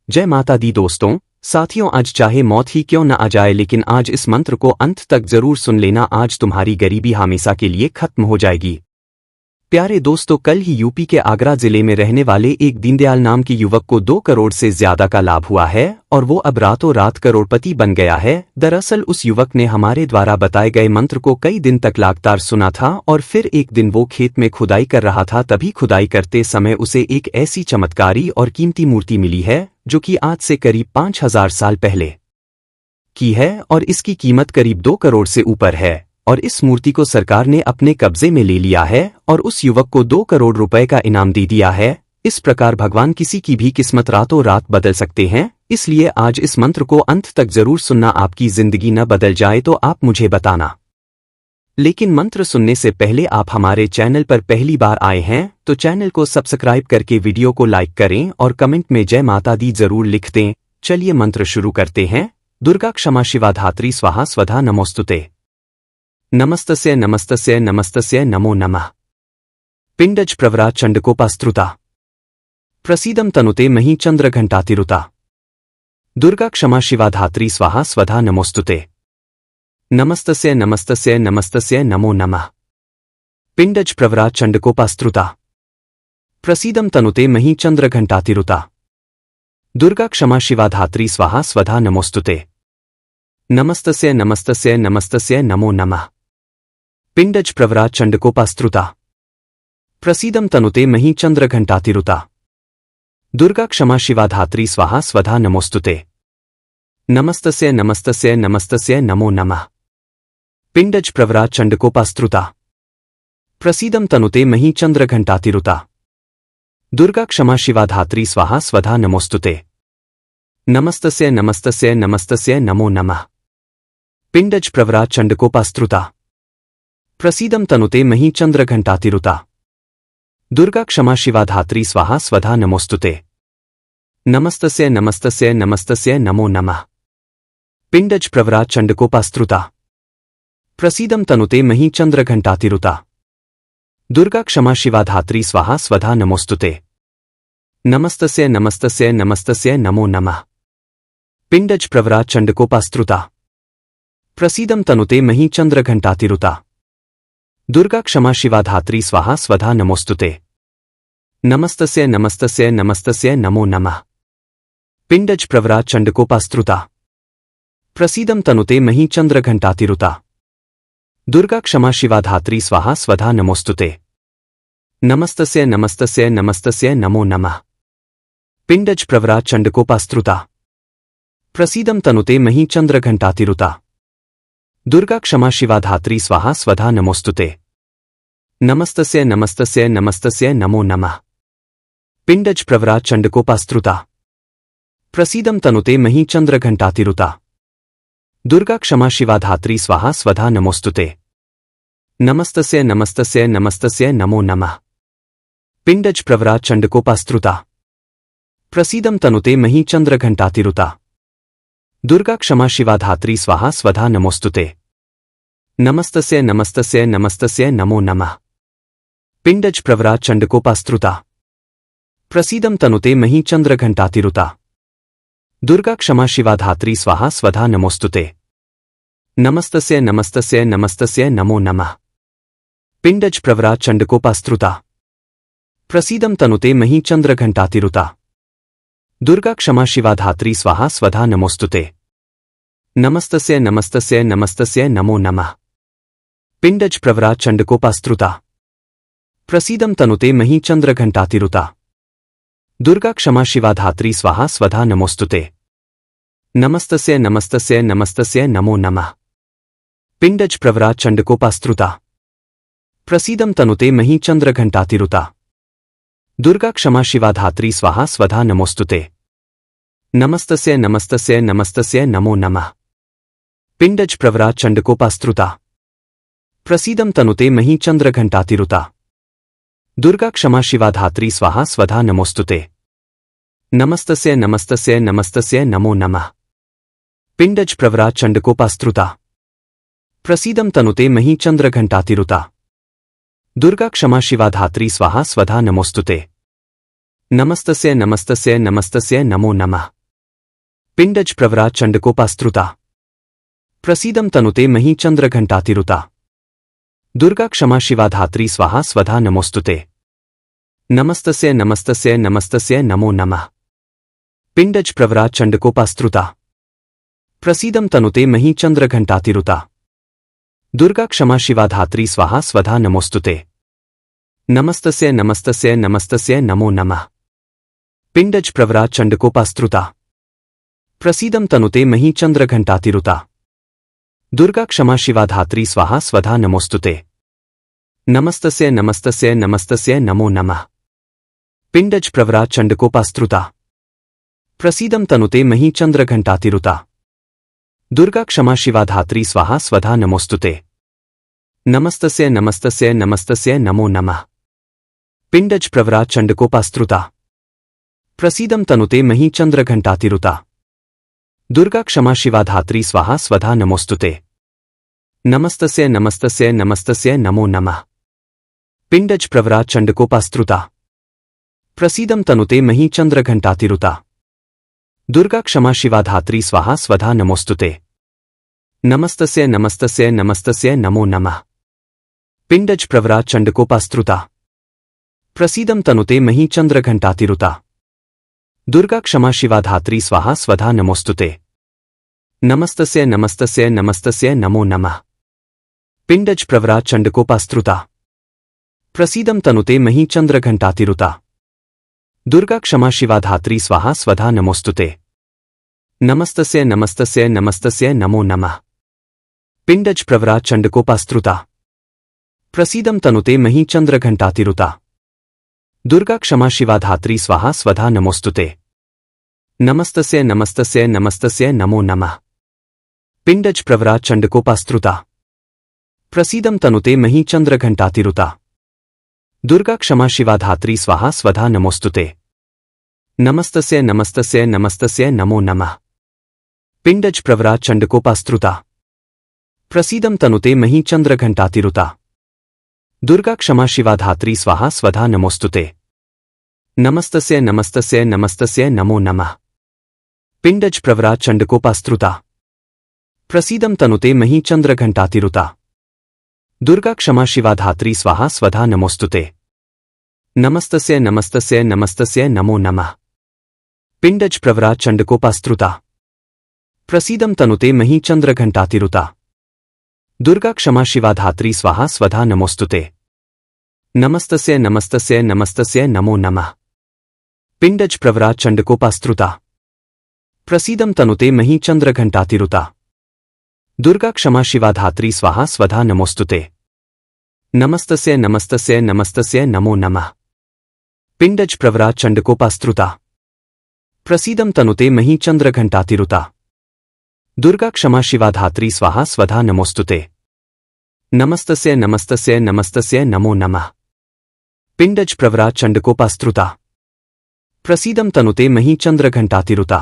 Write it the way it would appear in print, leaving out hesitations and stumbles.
जय माता दी दोस्तों, साथियों, आज चाहे मौत ही क्यों न आ जाए लेकिन आज इस मंत्र को अंत तक जरूर सुन लेना। आज तुम्हारी गरीबी हमेशा के लिए खत्म हो जाएगी। प्यारे दोस्तों, कल ही यूपी के आगरा जिले में रहने वाले एक दीनदयाल नाम के युवक को 2 करोड़ से ज्यादा का लाभ हुआ है और वो अब रातों रात करोड़पति बन गया है। दरअसल उस युवक ने हमारे द्वारा बताए गए मंत्र को कई दिन तक लगातार सुना था और फिर एक दिन वो खेत में खुदाई कर रहा था। तभी खुदाई करते समय उसे एक ऐसी चमत्कारी और कीमती मूर्ति मिली है जो कि आज से करीब 5000 साल पहले की है और इसकी कीमत करीब 2 करोड़ से ऊपर है और इस मूर्ति को सरकार ने अपने कब्जे में ले लिया है और उस युवक को 2 करोड़ रुपए का इनाम दे दिया है। इस प्रकार भगवान किसी की भी किस्मत रातों रात बदल सकते हैं, इसलिए आज इस मंत्र को अंत तक जरूर सुनना। आपकी जिंदगी न बदल जाए तो आप मुझे बताना। लेकिन मंत्र सुनने से पहले आप हमारे चैनल पर पहली बार आए हैं तो चैनल को सब्सक्राइब करके वीडियो को लाइक करें और कमेंट में जय माता दी जरूर लिख दें। चलिए मंत्र शुरू करते हैं। दुर्गा क्षमा शिवा धात्री स्वाहा स्वधा नमोस्तुते। नमस्तस्य नमस्तस्य नमस्तस्य नमो नमः। पिंडज प्रवरा चंडकोपास्तृता प्रसीदम तनुते मही चंद्र घंटातिरुता। दुर्गा क्षमा शिवा धात्री स्वाहा स्वधा नमोस्तुते। नमस्तस्य नमस्तस्य नमस्तस्य नमो नमः। पिंडज प्रवरा चंडकोपास्तृता प्रसीदम तनुते मही चंद्र घंटातिरुता। दुर्गा क्षमा शिवा धात्री स्वाहा स्वधा नमोस्तुते। नमस्तस्य नमस्तस्य नमस्तस्य नमो नमः। पिंडज प्रवरा चंडकोपास्तृता प्रसीदम तनुते मही चंद्र घंटातिरुता। दुर्गा क्षमा शिवा धात्री स्वाहा स्वधा नमोस्तुते। नमस्तस्य नमस्तस्य नमस्तस्य नमो नमः। पिंडज प्रवरा चंडकोपास्तृता प्रसीदम तनुते मही चंद्र घंटातिरुता। दुर्गा क्षमा शिवा धात्री स्वाहा स्वधा नमोस्तुते। नमस्तस्य नमस्तस्य नमस्तस्य नमो नमः। पिंडज प्रवरा चंडकोपास्तृता प्रसीदम तनुते मही चंद्र घंटातिरुता। दुर्गा क्षमा शिवा धात्री स्वाहा स्वधा नमोस्तुते। नमस्तस्य नमस्तस्य नमस्तस्य नमो नमः। पिंडज प्रवरा चंडकोपास्तृता प्रसीदम तनुते मही चंद्र घंटातिरुता। दुर्गा क्षमा शिवा धात्री स्वाहा स्वधा नमोस्तुते। नमस्तस्य नमस्तस्य नमस्तस्य नमो नमः। पिंडज प्रवरा चंडकोपास्तृता प्रसीदम तनुते मही चंद्र घंटातिरुता। दुर्गा क्षमा शिवा धात्री स्वाहा स्वधा नमोस्तुते। नमस्तस्य नमस्तस्य नमस्तस्य नमो नमः। पिंडज प्रवरा चंडकोपास्तृता प्रसीदम तनुते मही चंद्र घंटातिरुता। दुर्गा क्षमा शिवा धात्री स्वाहा स्वधा नमोस्तुते। नमस्तस्य नमस्तस्य नमस्तस्य नमो नमः। पिंडज प्रवरा चंडकोपास्तृता प्रसीदम तनुते मही चंद्र घंटातिरुता। दुर्गा क्षमा शिवा धात्री स्वाहा स्वधा नमोस्तुते। नमस्तस्य नमस्तस्य नमस्तस्य नमो नमः। पिंडज प्रवरा चंडकोपास्तृता प्रसीदम तनुते मही चंद्र घंटातिरुता। दुर्गा क्षमा शिवा धात्री स्वाहा स्वधा नमोस्तुते। नमस्तस्य नमस्तस्य नमस्तस्य नमो नमः। पिंडज प्रवरा चंडकोपास्तृता प्रसीदम तनुते मही चंद्र घंटातिरुता। दुर्गा क्षमा शिवा धात्री स्वाहा स्वधा नमोस्तुते। नमस्तस्य नमस्तस्य नमस्तस्य नमो नमः। पिंडज प्रवरा चंडकोपास्तृता प्रसीदम तनुते मही चंद्र घंटातिरुता। दुर्गा क्षमा शिवा धात्री स्वाहा स्वधा नमोस्तुते। नमस्तस्य नमस्तस्य नमस्तस्य नमो नमः। पिंडज प्रवरा चंडकोपास्तृता प्रसीदम तनुते मही चंद्र घंटातिरुता। दुर्गा क्षमा शिवा धात्री स्वाहा स्वधा नमोस्तुते। नमस्तस्य नमस्तस्य नमस्तस्य नमो नमः। पिंडज प्रवरा चंडकोपास्तृता प्रसीदम तनुते मही चंद्र घंटातिरुता। दुर्गा क्षमा शिवा धात्री स्वाहा स्वधा नमोस्तुते। नमस्तस्य नमस्तस्य नमस्तस्य नमो नमः। पिंडज प्रवरा चंडकोपास्तृता प्रसीदम तनुते मही चंद्र घंटातिरुता। दुर्गा क्षमा शिवा धात्री स्वाहा स्वधा नमोस्तुते। नमस्तस्य नमस्तस्य नमस्तस्य नमो नमः। पिंडज प्रवरा चंडकोपास्तृता प्रसीदम तनुते मही चंद्र घंटातिरुता। दुर्गा क्षमा शिवा धात्री स्वाहा स्वधा नमोस्तुते। नमस्तस्य नमस्तस्य नमस्तस्य नमो नमः। पिंडज प्रवरा चंडकोपास्तृता प्रसीदम तनुते मही चंद्र घंटातिरुता। दुर्गा क्षमा शिवा धात्री स्वाहा स्वधा नमोस्तुते। नमस्तस्य नमस्तस्य नमस्तस्य नमो नमः। पिण्डज प्रवरा चण्डकोपास्तृता प्रसीदं तनुते मही चन्द्रघण्टातिरुता दुर्गा क्षमा शिवा धात्री स्वाहा स्वधा नमोस्तुते नमस्तस्य नमस्तस्य नमस्तस्य नमो नमः पिण्डज प्रवरा चण्डकोपास्तृता प्रसीदं तनुते मही चन्द्रघण्टातिरुता दुर्गा क्षमा शिवा धात्री स्वाहा स्वधा नमोस्तुते नमस्तस्य नमस्तस्य नमस्तस्य नमो नमः पिण्डज प्रवरा चण्डकोपास्तृता प्रसीदं तनुते मही चन्द्रघण्टातिरुता दुर्गा क्षमा शिवा धात्री स्वाहा स्वधा नमोस्तुते नमस्तस्य नमस्तस्य नमस्तस्य नमो नमः पिण्डज प्रवरा चण्डकोपास्तृता प्रसीदं तनुते मही चन्द्रघण्टातिरुता दुर्गा क्षमा शिवा धात्री स्वाहा स्वधा नमोस्तुते नमस्तस्य नमस्तस्य नमस्तस्य नमो नमः पिण्डज प्रवरा चण्डकोपास्तृता प्रसीदं तनुते मही चन्द्रघण्टातिरुता दुर्गा क्षमा शिवा धात्री स्वाहा स्वधा नमोस्तुते नमस्तस्य नमस्तस्य नमस्तस्य नमो नमः पिण्डज प्रवरा चण्डकोपास्तृता प्रसीदं तनुते मही चन्द्रघण्टातिरुता दुर्गा क्षमा शिवा धात्री स्वाहा स्वधा नमोस्तुते नमस्तस्य नमस्तस्य नमस्तस्य नमो नमः पिण्डज प्रवरा चण्डकोपास्तृता प्रसीदं तनुते मही चन्द्रघण्टातिरुता दुर्गा क्षमा शिवा धात्री स्वाहा स्वधा नमोस्तुते नमस्तस्य नमस्तस्य नमस्तस्य नमो नमः पिण्डज प्रवरा चण्डकोपास्तृता प्रसीदं तनुते मही चन्द्रघण्टातिरुता दुर्गा क्षमा शिवा धात्री स्वाहा स्वधा नमोस्तुते नमस्तस्य नमस्तस्य नमस्तस्य नमो नमः पिण्डज प्रवरा चण्डकोपास्तृता प्रसीदं तनुते मही चन्द्रघण्टातिरुता दुर्गा क्षमा शिवा धात्री स्वाहा स्वधा नमोस्तुते नमस्तस्य नमस्तस्य नमस्तस्य नमो नमः पिण्डज प्रवरा चण्डकोपास्तृता प्रसीदं तनुते मही चन्द्रघण्टातिरुता दुर्गा क्षमा शिवा धात्री स्वाहा स्वधा नमोस्तुते नमस्तस्य नमस्तस्य नमस्तस्य नमो नमः पिण्डज प्रवरा चण्डकोपास्तृता प्रसीदं तनुते मही चन्द्रघण्टातिरुता दुर्गा क्षमा शिवा धात्री स्वाहा स्वधा नमोस्तुते नमस्तस्य नमस्तस्य नमस्तस्य नमो नमः पिण्डज प्रवरा चण्डकोपास्तृता प्रसीदं तनुते मही चन्द्रघण्टातिरुता दुर्गा क्षमा शिवा धात्री स्वाहा स्वधा नमोस्तुते नमस्तस्य नमस्तस्य नमस्तस्य नमो नमः पिण्डज प्रवरा चण्डकोपास्तृता प्रसीदं तनुते मही चन्द्रघण्टातिरुता दुर्गा क्षमा शिवा धात्री स्वाहा स्वधा नमोस्तुते नमस्तस्य नमस्तस्य नमस्तस्य नमो नमः पिण्डज प्रवरा चण्डकोपास्तृता प्रसीदं तनुते मही चन्द्रघण्टातिरुता दुर्गा क्षमा शिवा धात्री स्वाहा स्वधा नमोस्तुते नमस्तस्य नमस्तस्य नमस्तस्य नमो नमः पिण्डज प्रवरा चण्डकोपास्तृता प्रसीदं तनुते मही चन्द्रघण्टातिरुता दुर्गा क्षमा शिवा धात्री स्वाहा स्वधा नमोस्तुते नमस्तस्य नमस्तस्य नमस्तस्य नमो नमः पिण्डज प्रवरा चण्डकोपास्तृता प्रसीदं तनुते मही चन्द्रघण्टातिरुता